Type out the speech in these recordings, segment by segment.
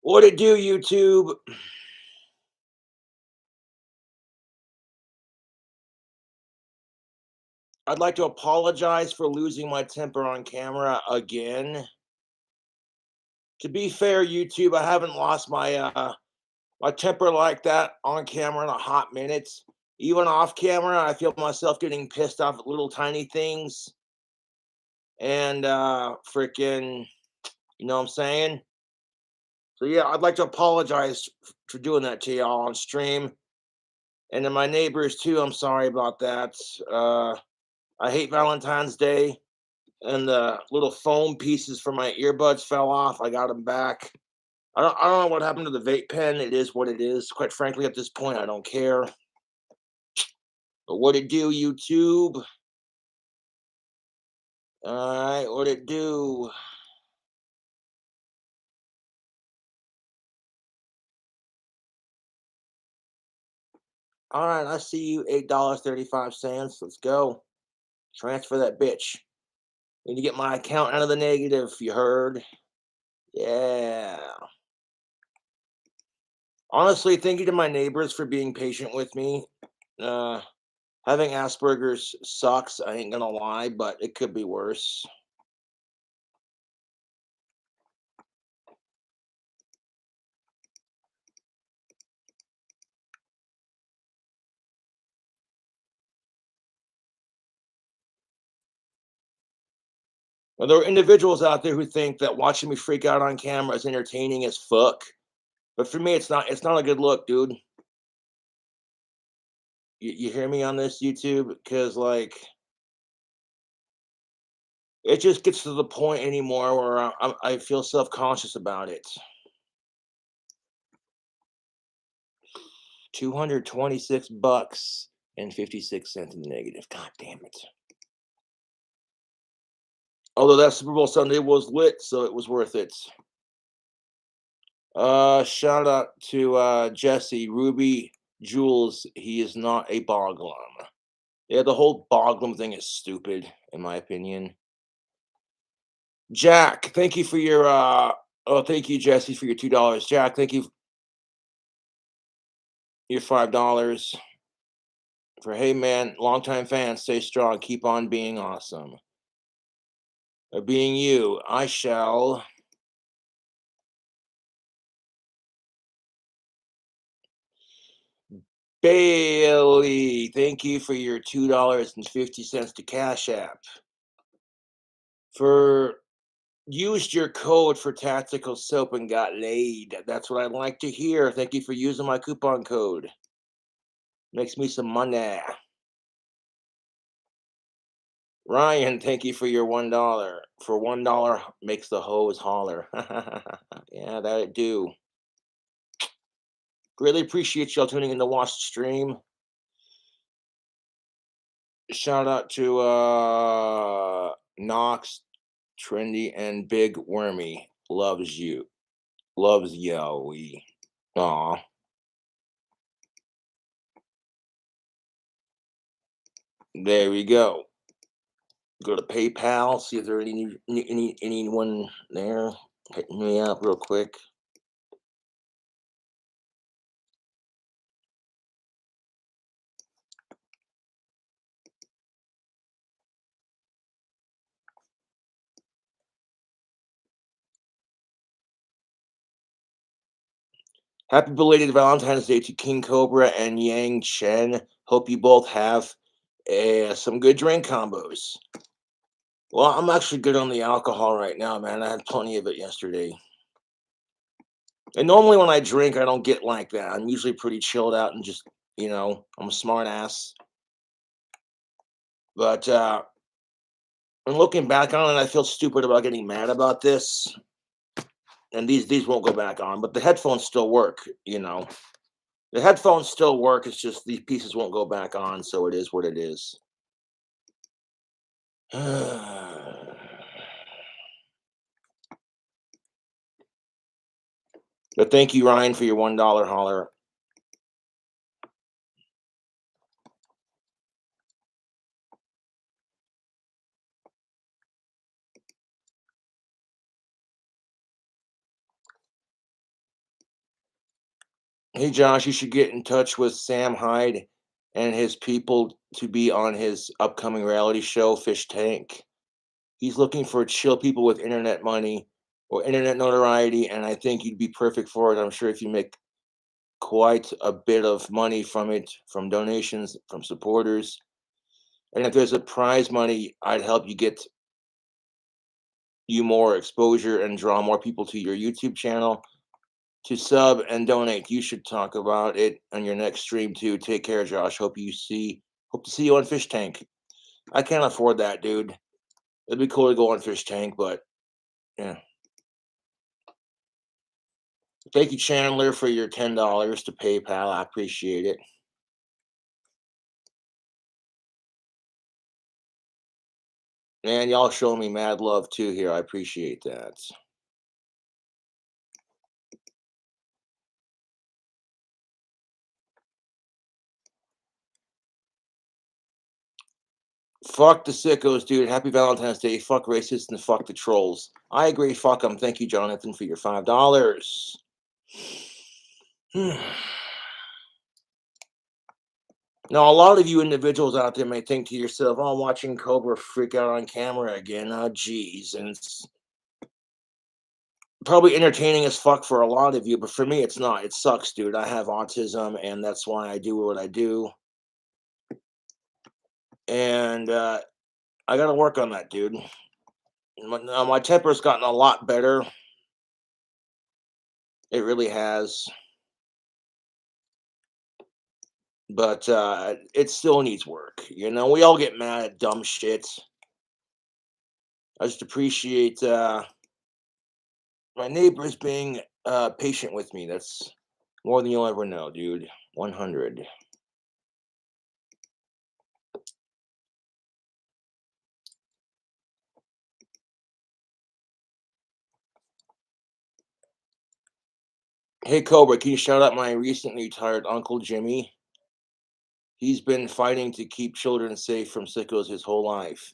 What it do, YouTube? I'd like to apologize for losing my temper on camera again. To be fair, YouTube, I haven't lost my temper like that on camera in a hot minute. Even off camera, I feel myself getting pissed off at little tiny things. And freaking, you know what I'm saying? So yeah, I'd like to apologize for doing that to y'all on stream. And to my neighbors too, I'm sorry about that. Uh I hate Valentine's Day. And the little foam pieces for my earbuds fell off. I got them back. I don't know what happened to the vape pen. It is what it is. Quite frankly, at this point, I don't care. But what it do, YouTube? All right, what it do? All right, I see you. $8.35. Let's go. Transfer that bitch. Need to get my account out of the negative. You heard? Yeah. Honestly, thank you to my neighbors for being patient with me. Uh, Having Asperger's sucks. I ain't gonna lie, but it could be worse. Well, there are individuals out there who think that watching me freak out on camera is entertaining as fuck. But for me, it's not. It's not a good look, dude. You hear me on this, YouTube? Because like, it just gets to the point anymore where I feel self conscious about it. 226 bucks and 56 cents in the negative. God damn it. Although that Super Bowl Sunday was lit, so it was worth it. Shout out to Jesse Ruby Jules. He is not a boglum. Yeah, the whole boglum thing is stupid, in my opinion. Jack, thank you for your oh, thank you, Jesse, for your $2. Jack, thank you for your $5. For hey man, longtime fans, stay strong, keep on being awesome. Or being you, I shall. Bailey, thank you for your $2.50 to Cash App. For used your code for tactical soap and got laid. That's what I'd like to hear. Thank you for using my coupon code. Makes me some money. Ryan, thank you for your $1. For $1 makes the hose holler. Yeah, that it do. Greatly appreciate y'all tuning in to watch the stream. Shout out to Knox, Trendy, and Big Wormy. Loves you. Loves yo. Aw. There we go. Go to PayPal, see if there anyone there hitting me up real quick. Happy belated Valentine's Day to King Cobra and Yang Chen. Hope you both have some good drink combos. Well, I'm actually good on the alcohol right now, man. I had plenty of it yesterday. And normally when I drink, I don't get like that. I'm usually pretty chilled out and just, I'm a smart ass. But and looking back on it, I feel stupid about getting mad about this. And these won't go back on, but the headphones still work. The headphones still work. It's just these pieces won't go back on, so it is what it is. But thank you, Ryan, for your $1 holler. Hey Josh, you should get in touch with Sam Hyde and his people to be on his upcoming reality show, Fish Tank. He's looking for chill people with internet money or internet notoriety, and I think you'd be perfect for it. I'm sure if you make quite a bit of money from it, from donations, from supporters, and if there's a prize money, I'd help you get you more exposure and draw more people to your YouTube channel to sub and donate. You should talk about it on your next stream too. Take care, Josh. Hope to see you on Fish Tank. I can't afford that, dude. It'd be cool to go on Fish Tank, but yeah. Thank you, Chandler, for your $10 to PayPal. I appreciate it. Man, y'all show me mad love too here. I appreciate that. Fuck the sickos, dude. Happy Valentine's Day. Fuck racists and fuck the trolls. I agree. Fuck them. Thank you, Jonathan, for your $5. Now, a lot of you individuals out there may think to yourself, "Oh, I'm watching Cobra freak out on camera again. Oh, geez," and it's probably entertaining as fuck for a lot of you, but for me, it's not. It sucks, dude. I have autism, and that's why I do what I do, and I got to work on that, dude. My temper's gotten a lot better. It really has, but it still needs work. You know, we all get mad at dumb shit. I just appreciate my neighbors being patient with me. That's more than you'll ever know, dude. 100. Hey, Cobra, can you shout out my recently retired Uncle Jimmy? He's been fighting to keep children safe from sickos his whole life.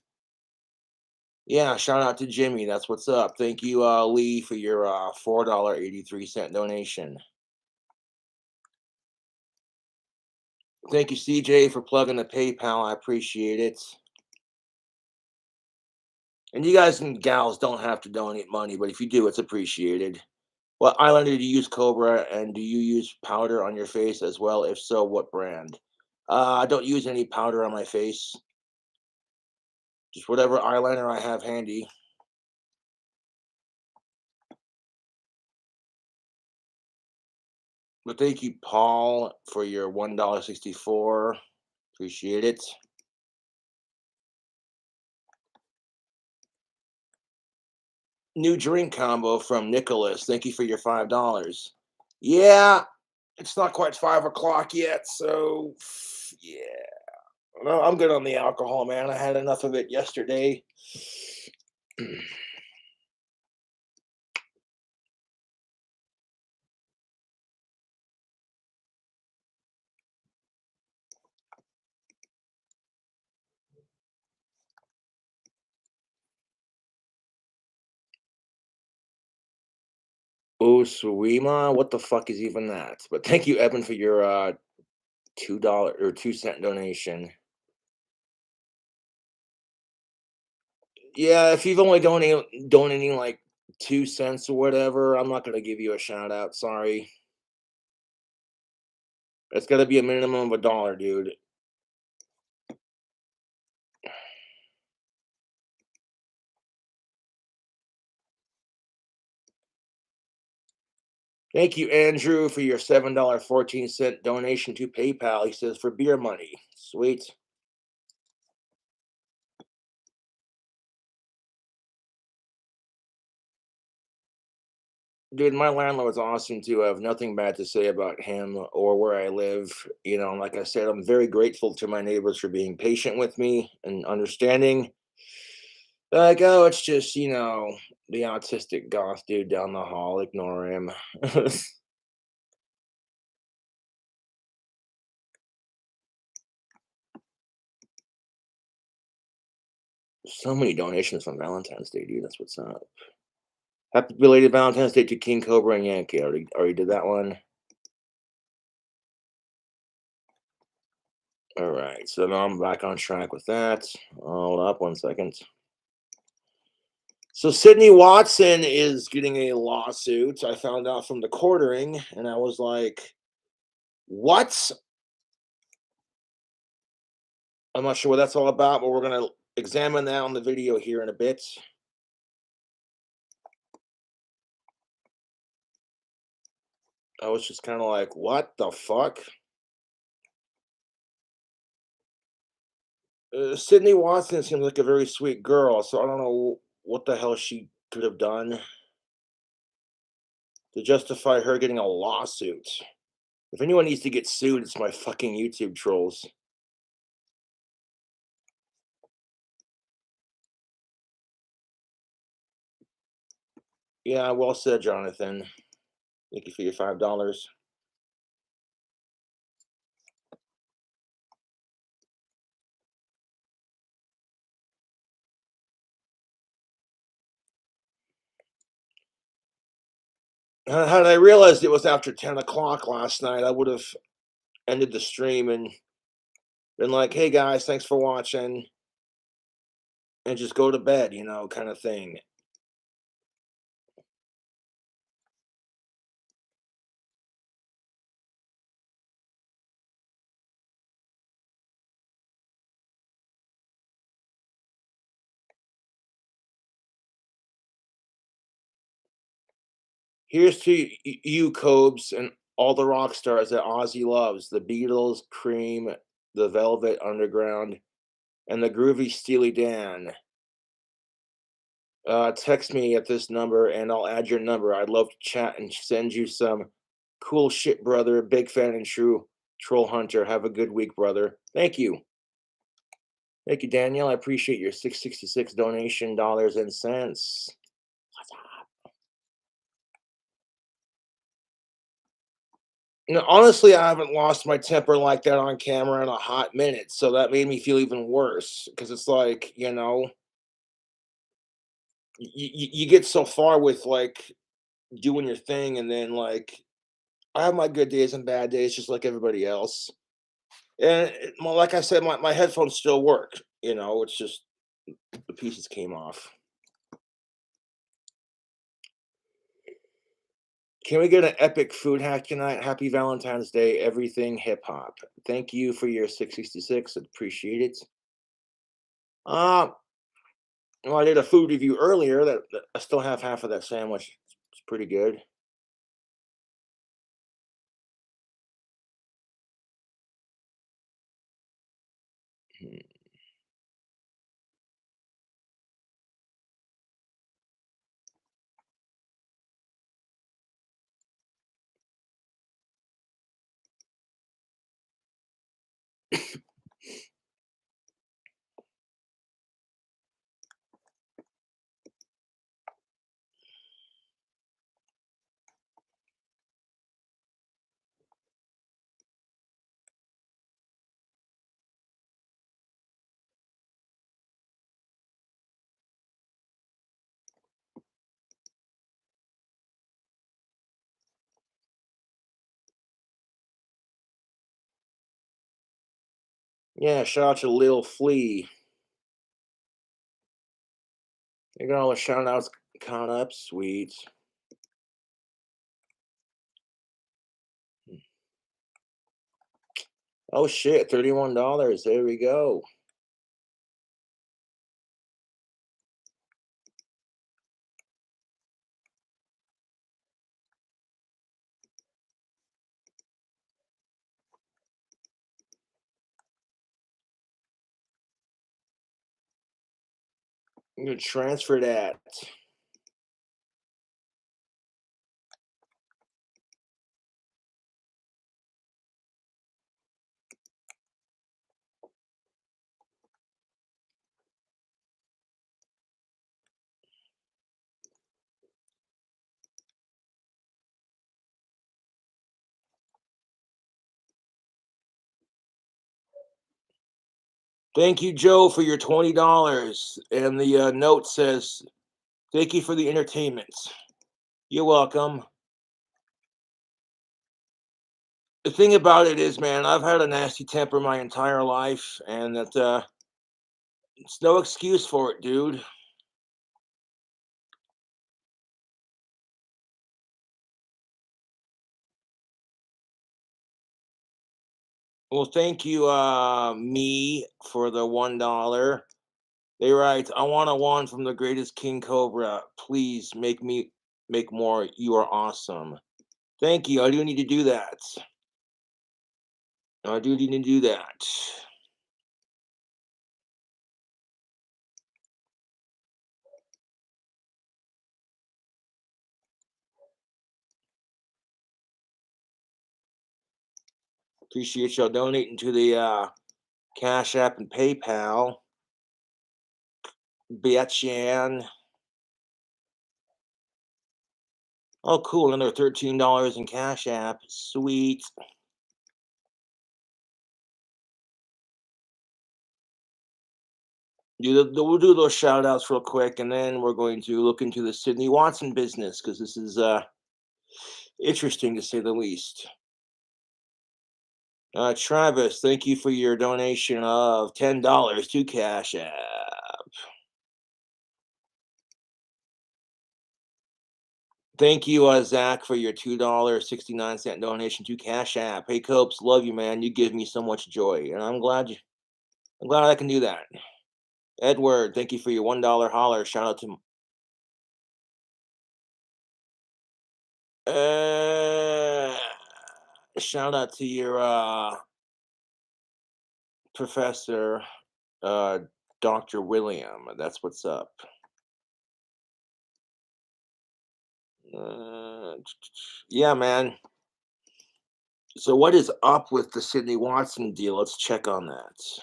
Yeah, shout out to Jimmy. That's what's up. Thank you, Lee, for your $4.83 donation. Thank you, CJ, for plugging the PayPal. I appreciate it. And you guys and gals don't have to donate money, but if you do, it's appreciated. What eyeliner do you use, Cobra? And do you use powder on your face as well? If so, what brand? I don't use any powder on my face. Just whatever eyeliner I have handy. But thank you, Paul, for your $1.64. Appreciate it. New drink combo from Nicholas. Thank you for your $5. Yeah, it's not quite 5 o'clock yet, so yeah. No, I'm good on the alcohol, man. I had enough of it yesterday. Usuima? What the fuck is even that? But thank you, Evan, for your $2 or 2 cent donation. Yeah, if you've only donating like 2 cents or whatever, I'm not gonna give you a shout out. Sorry. It's gotta be a minimum of $1, dude. Thank you, Andrew, for your $7.14 donation to PayPal. He says for beer money. Sweet. Dude, my landlord's awesome too. I have nothing bad to say about him or where I live. You know, like I said, I'm very grateful to my neighbors for being patient with me and understanding. Like, oh, it's just, the autistic goth dude down the hall. Ignore him. So many donations on Valentine's Day, dude. That's what's up. Happy belated Valentine's Day to King Cobra and Yankee. Already did that one. All right, so now I'm back on track with that. Hold up 1 second. So Sydney Watson is getting a lawsuit. I found out from the quartering, and I was like, "What?" I'm not sure what that's all about, but we're gonna examine that on the video here in a bit. I was just kind of like, "What the fuck?" Sydney Watson seems like a very sweet girl, so I don't know what the hell she could have done to justify her getting a lawsuit. If anyone needs to get sued, it's my fucking YouTube trolls. Yeah, well said, Jonathan. Thank you for your $5. Had I realized it was after 10 o'clock last night, I would have ended the stream and been like, "Hey guys, thanks for watching," and just go to bed, kind of thing. Here's to you, Cobes, and all the rock stars that Ozzy loves: the Beatles, Cream, the Velvet Underground, and the groovy Steely Dan. Text me at this number, and I'll add your number. I'd love to chat and send you some cool shit, brother. Big fan and true troll hunter. Have a good week, brother. Thank you. Thank you, Daniel. I appreciate your 666 donation dollars and cents. What's up? Honestly, I haven't lost my temper like that on camera in a hot minute, so that made me feel even worse because it's like, you get so far with like doing your thing, and then like I have my good days and bad days just like everybody else. And well, like I said, my headphones still work. It's just the pieces came off. Can we get an epic food hack tonight? Happy Valentine's Day, everything hip hop. Thank you for your 666. Appreciate it. Uh, well, I did a food review earlier that I still have half of that sandwich. It's pretty good. Hmm. Yeah, shout out to Lil Flea. You got all the shout outs caught up. Sweet. Oh shit, $31. There we go. I'm gonna transfer that. Thank you, Joe, for your $20. And the note says, "Thank you for the entertainment." You're welcome. The thing about it is, man, I've had a nasty temper my entire life, and that it's no excuse for it, dude. Well, thank you, me, for the $1. They write, I want a one from the greatest King Cobra. Please make more. You are awesome. Thank you. I do need to do that. I do need to do that. Appreciate y'all donating to the Cash App and PayPal. Betchan. Oh, cool. Another $13 in Cash App. Sweet. We'll do those shout outs real quick, and then we're going to look into the Sydney Watson business because this is interesting to say the least. Travis, thank you for your donation of $10 to Cash App. Thank you, Zach, for your $2.69 donation to Cash App. Hey, Copes, love you, man. You give me so much joy, and I'm glad I can do that. Edward, thank you for your $1 holler. Shout out to shout out to your professor, Dr. William. That's what's up. Yeah, man. So what is up with the Sydney Watson deal? Let's check on that.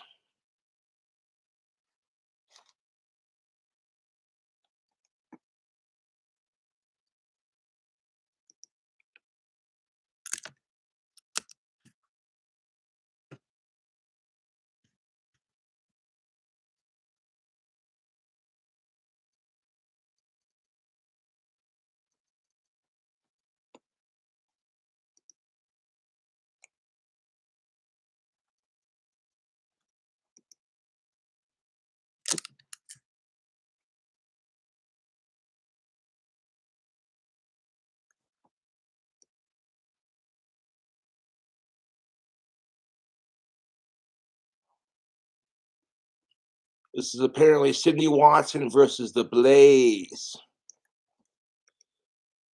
This is apparently Sydney Watson versus the Blaze.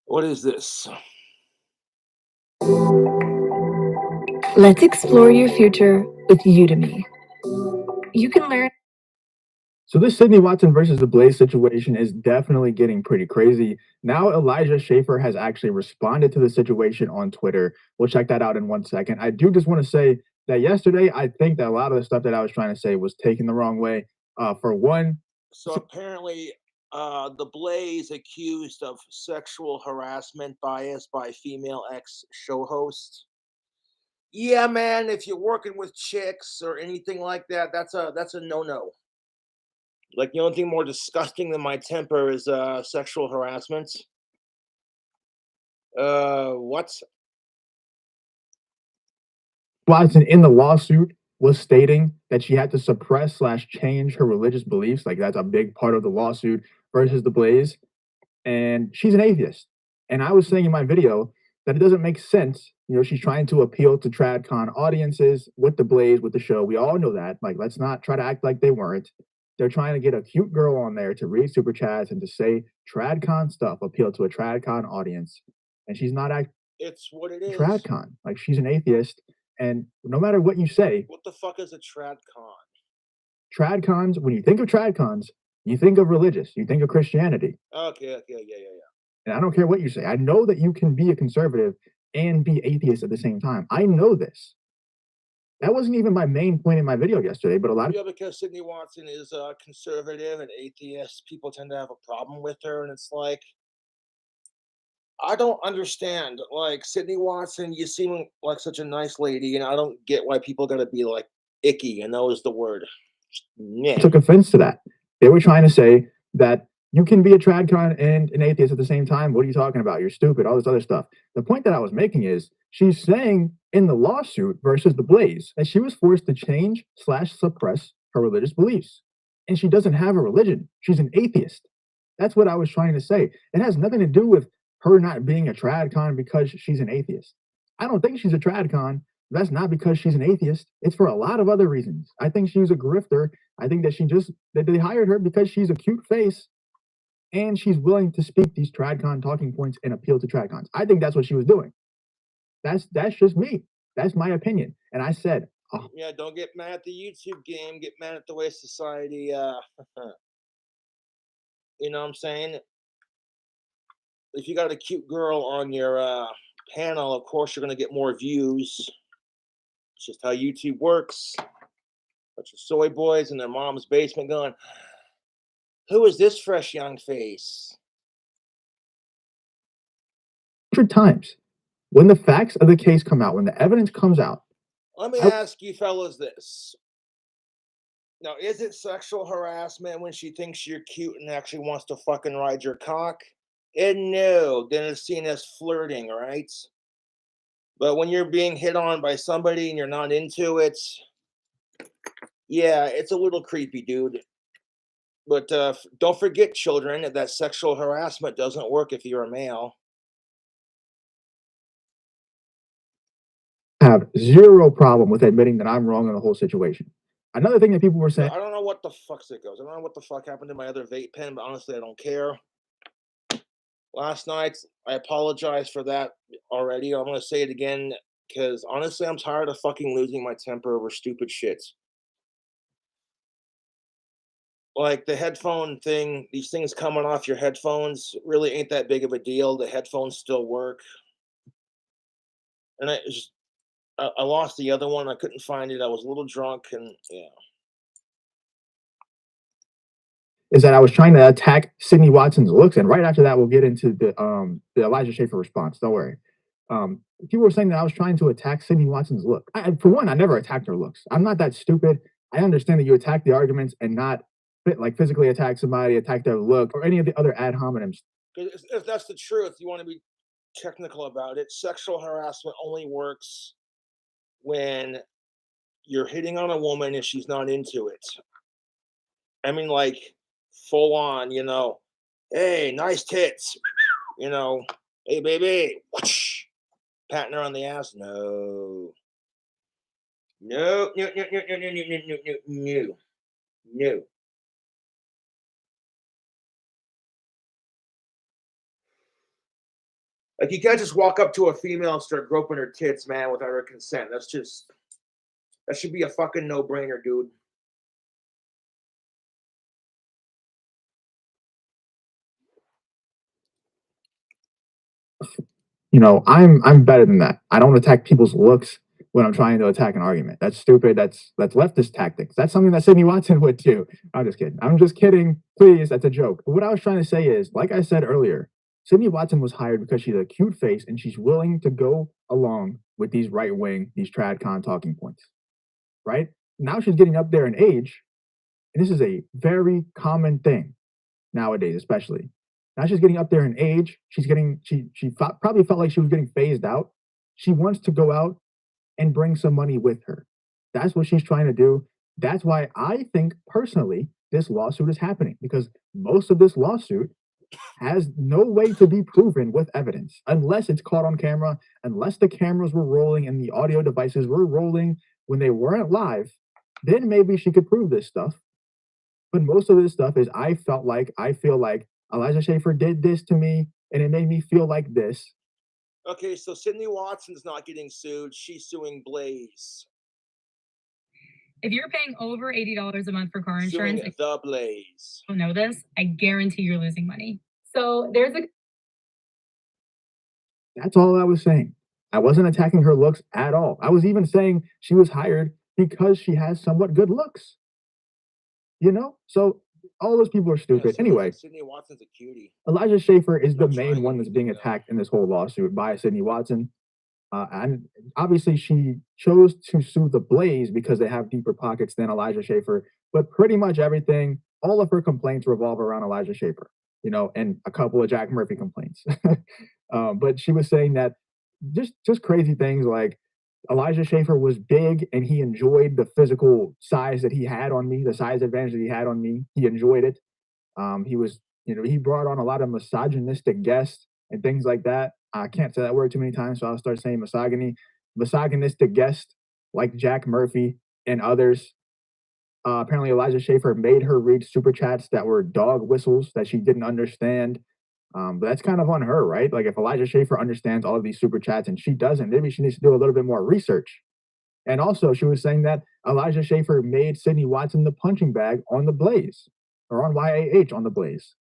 What is this? Let's explore your future with Udemy. You can learn. So this Sydney Watson versus the Blaze situation is definitely getting pretty crazy. Now Elijah Schaefer has actually responded to the situation on Twitter. We'll check that out in 1 second. I do just want to say that yesterday, I think that a lot of the stuff that I was trying to say was taken the wrong way. For one, So apparently, the Blaze accused of sexual harassment bias by female ex-show host. Yeah, man, if you're working with chicks or anything like that, that's a no-no. Like the only thing more disgusting than my temper is sexual harassment. What? Watson in the lawsuit was stating that she had to suppress/change her religious beliefs. Like that's a big part of the lawsuit versus the Blaze. And she's an atheist. And I was saying in my video that it doesn't make sense. You know, she's trying to appeal to TradCon audiences with the Blaze, with the show. We all know that. Like, let's not try to act like they weren't. They're trying to get a cute girl on there to read super chats and to say TradCon stuff, appeal to a TradCon audience. And she's not acting. It's what it is. TradCon. Like, she's an atheist. And no matter what you say. What the fuck is a TradCon? TradCons, when you think of TradCons, you think of religious, you think of Christianity. Okay, yeah. And I don't care what you say. I know that you can be a conservative and be atheist at the same time. I know this. That wasn't even my main point in my video yesterday, but a lot of because Sydney Watson is conservative and atheist, people tend to have a problem with her, and it's like, I don't understand. Like, Sydney Watson, you seem like such a nice lady, and I don't get why people gotta be like icky, and that was the word. Yeah. Took offense to that. They were trying to say that you can be a TradCon and an atheist at the same time. What are you talking about? You're stupid, all this other stuff. The point that I was making is she's saying in the lawsuit versus the Blaze that she was forced to change slash suppress her religious beliefs. And she doesn't have a religion. She's an atheist. That's what I was trying to say. It has nothing to do with her not being a tradcon because she's an atheist. I don't think she's a tradcon. That's not because she's an atheist. It's for a lot of other reasons. I think she's a grifter. I think that they hired her because she's a cute face and she's willing to speak these tradcon talking points and appeal to tradcons. I think that's what she was doing. That's just me. That's my opinion. And I said, oh, Yeah, don't get mad at the YouTube game. Get mad at the way society, you know what I'm saying? If you got a cute girl on your panel, of course you're going to get more views. It's just how YouTube works. Bunch of soy boys in their mom's basement going, who is this fresh young face? 100 times. When the facts of the case come out, when the evidence comes out. Let me ask you fellas this. Now, is it sexual harassment when she thinks you're cute and actually wants to fucking ride your cock? And no, then it's seen as flirting, right? But when you're being hit on by somebody and you're not into it, yeah, it's a little creepy, dude. But don't forget, children, that sexual harassment doesn't work if you're a male. Have zero problem with admitting that I'm wrong in the whole situation. Another thing that people were saying, I don't know what the fuck's it goes. I don't know what the fuck happened to my other vape pen, but honestly, I don't care. Last night, I apologize for that already. I'm gonna say it again because honestly, I'm tired of fucking losing my temper over stupid shit. Like the headphone thing, these things coming off your headphones really ain't that big of a deal. The headphones still work. And I lost the other one. I couldn't find it. I was a little drunk and yeah. is that I was trying to attack Sydney Watson's looks, and right after that, we'll get into the Elijah Schaffer response. Don't worry. People were saying that I was trying to attack Sydney Watson's look. For one, I never attacked her looks. I'm not that stupid. I understand that you attack the arguments and not physically attack somebody, attack their look, or any of the other ad hominems. If that's the truth, you want to be technical about it. Sexual harassment only works when you're hitting on a woman and she's not into it. I mean, like full on, hey, nice tits, hey, baby, whoosh, patting her on the ass. No. No, no, no, no, no, no, no, no, no, no, no. Like, you can't just walk up to a female and start groping her tits, man, without her consent. That should be a fucking no-brainer, dude. I'm better than that. I don't attack people's looks when I'm trying to attack an argument. That's stupid. That's leftist tactics. That's something that Sydney Watson would do. I'm just kidding. I'm just kidding. Please, that's a joke. But what I was trying to say is, like I said earlier, Sydney Watson was hired because she's a cute face and she's willing to go along with these right-wing, these tradcon talking points. Right? Now she's getting up there in age, and this is a very common thing nowadays, especially. Now she's getting up there in age. She probably felt like she was getting phased out. She wants to go out and bring some money with her. That's what she's trying to do. That's why I think personally this lawsuit is happening, because most of this lawsuit has no way to be proven with evidence unless it's caught on camera, unless the cameras were rolling and the audio devices were rolling when they weren't live. Then maybe she could prove this stuff. But most of this stuff is I feel like Elijah Schaffer did this to me and it made me feel like this. Okay, so Sydney Watson's not getting sued. She's suing Blaze. If you're paying over $80 a month for car insurance, suing the Blaze. Don't know this, I guarantee you're losing money. So that's all I was saying. I wasn't attacking her looks at all. I was even saying she was hired because she has somewhat good looks. So all those people are stupid. Anyway, Sydney Watson's a cutie. Elijah Schaffer is the main one that's being attacked in this whole lawsuit by Sydney Watson. And obviously she chose to sue the Blaze because they have deeper pockets than Elijah Schaffer. But pretty much everything, all of her complaints revolve around Elijah Schaffer, and a couple of Jack Murphy complaints. But she was saying that just crazy things like Elijah Schaffer was big and he enjoyed the physical size that he had on me, the size advantage that he had on me. He enjoyed it. He was, he brought on a lot of misogynistic guests and things like that. I can't say that word too many times, so I'll start saying misogyny. Misogynistic guests like Jack Murphy and others. Apparently, Elijah Schaffer made her read super chats that were dog whistles that she didn't understand. But that's kind of on her, right? Like if Elijah Schaffer understands all of these super chats and she doesn't, maybe she needs to do a little bit more research. And also, she was saying that Elijah Schaffer made Sydney Watson the punching bag on the Blaze, or on YAH on the Blaze.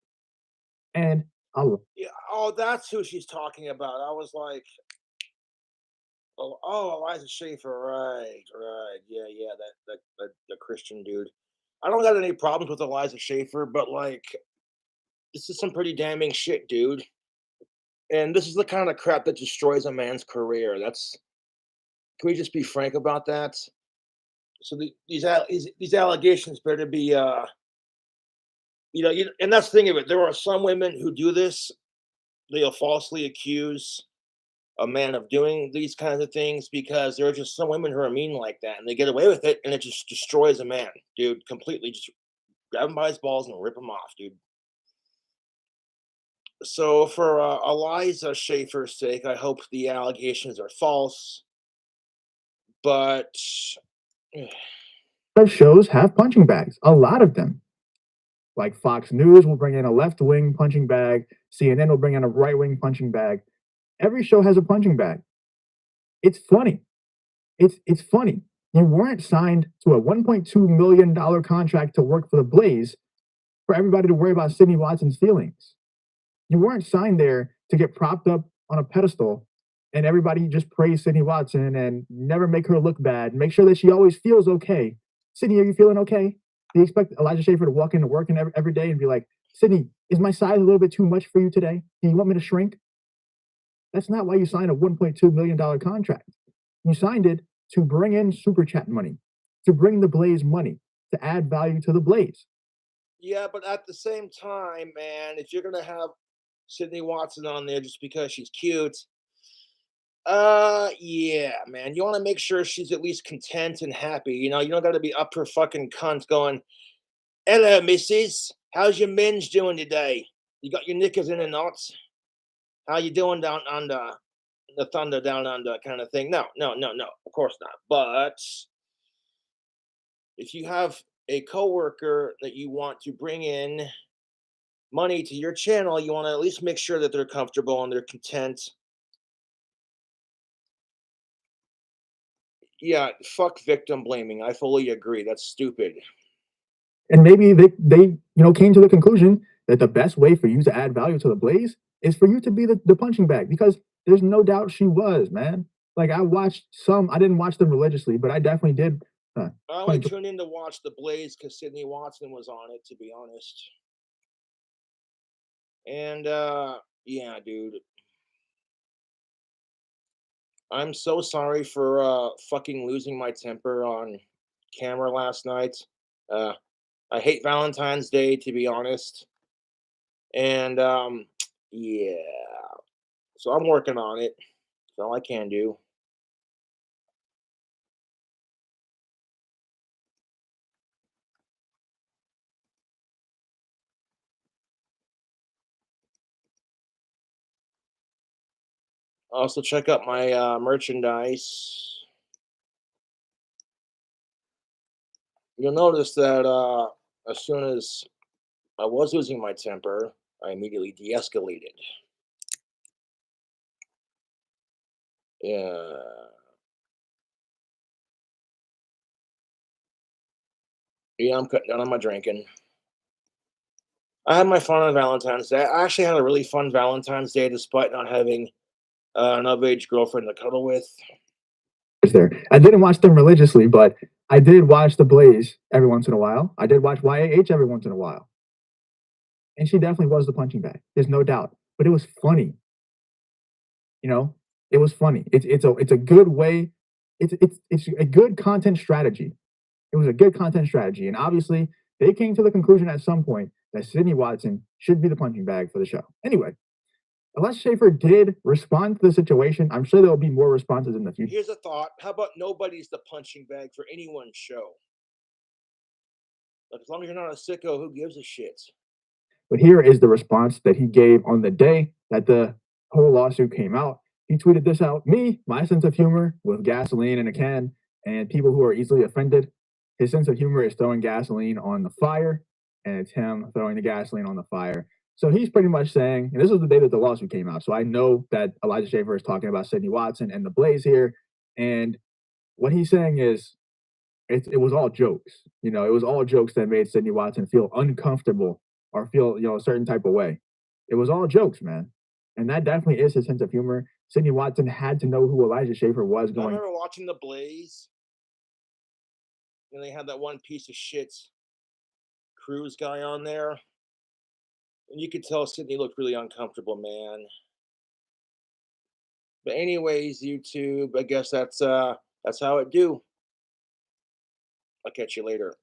And Yeah. Oh, that's who she's talking about. I was like, oh, Elijah Schaffer, right, right, yeah, the Christian dude. I don't got any problems with Elijah Schaffer, but like, this is some pretty damning shit, dude. And this is the kind of crap that destroys a man's career. Can we just be frank about that? So these allegations better be, and that's the thing of it. There are some women who do this. They'll falsely accuse a man of doing these kinds of things because there are just some women who are mean like that, and they get away with it, and it just destroys a man, dude. Completely, just grab him by his balls and rip him off, dude. So for Eliza Schaefer's sake, I hope the allegations are false. But shows have punching bags, a lot of them. Like Fox News will bring in a left-wing punching bag, CNN will bring in a right-wing punching bag. Every show has a punching bag. It's funny. It's funny. You weren't signed to a $1.2 million contract to work for the Blaze for everybody to worry about Sydney Watson's feelings. You weren't signed there to get propped up on a pedestal and everybody just praise Sydney Watson and never make her look bad. Make sure that she always feels okay. Sydney, are you feeling okay? Do you expect Elijah Schaffer to walk into work and every day and be like, Sydney, is my size a little bit too much for you today? Do you want me to shrink? That's not why you signed a $1.2 million contract. You signed it to bring in super chat money, to bring the Blaze money, to add value to the Blaze. Yeah, but at the same time, man, if you're gonna have Sydney Watson on there just because she's cute, yeah, man, you want to make sure she's at least content and happy. You don't got to be up her fucking cunt going, "Hello, missus. How's your minge doing today? You got your knickers in a knot? How you doing down under the thunder down under kind of thing?" No, no, no, no. Of course not. But if you have a coworker that you want to bring in money to your channel, you want to at least make sure that they're comfortable and they're content. Yeah, fuck victim blaming. I fully agree. That's stupid. And maybe they came to the conclusion that the best way for you to add value to the Blaze is for you to be the punching bag, because there's no doubt she was, man. Like I didn't watch them religiously, but I definitely did. I only tuned in to watch the Blaze because Sydney Watson was on it, to be honest. And yeah, dude. I'm so sorry for fucking losing my temper on camera last night. I hate Valentine's Day, to be honest. And yeah. So I'm working on it. That's all I can do. Also check out my merchandise. You'll notice that as soon as I was losing my temper, I immediately de-escalated. Yeah. Yeah, I'm cutting down on my drinking. I had my fun on Valentine's Day. I actually had a really fun Valentine's Day despite not having an of-age girlfriend to cuddle with. There, I didn't watch them religiously, but I did watch the Blaze every once in a while. I did watch YAH every once in a while. And she definitely was the punching bag. There's no doubt. But it was funny. It was funny. It's a good way. It's a good content strategy. It was a good content strategy. And obviously, they came to the conclusion at some point that Sydney Watson should be the punching bag for the show. Anyway, Elijah Schaefer did respond to the situation. I'm sure there'll be more responses in the future. Here's a thought. How about nobody's the punching bag for anyone's show? Like, as long as you're not a sicko, who gives a shit? But here is the response that he gave on the day that the whole lawsuit came out. He tweeted this out: "Me, my sense of humor with gasoline in a can, and people who are easily offended. His sense of humor is throwing gasoline on the fire, and it's him throwing the gasoline on the fire." So he's pretty much saying, and this was the day that the lawsuit came out. So I know that Elijah Schaefer is talking about Sydney Watson and the Blaze here. And what he's saying is it was all jokes. You know, it was all jokes that made Sydney Watson feel uncomfortable or feel, a certain type of way. It was all jokes, man. And that definitely is his sense of humor. Sydney Watson had to know who Elijah Schaefer was I going. remember watching The Blaze, and they had that one piece of shit Cruise guy on there, and you could tell Sydney looked really uncomfortable, man. But anyways, YouTube, I guess that's how it do. I'll catch you later.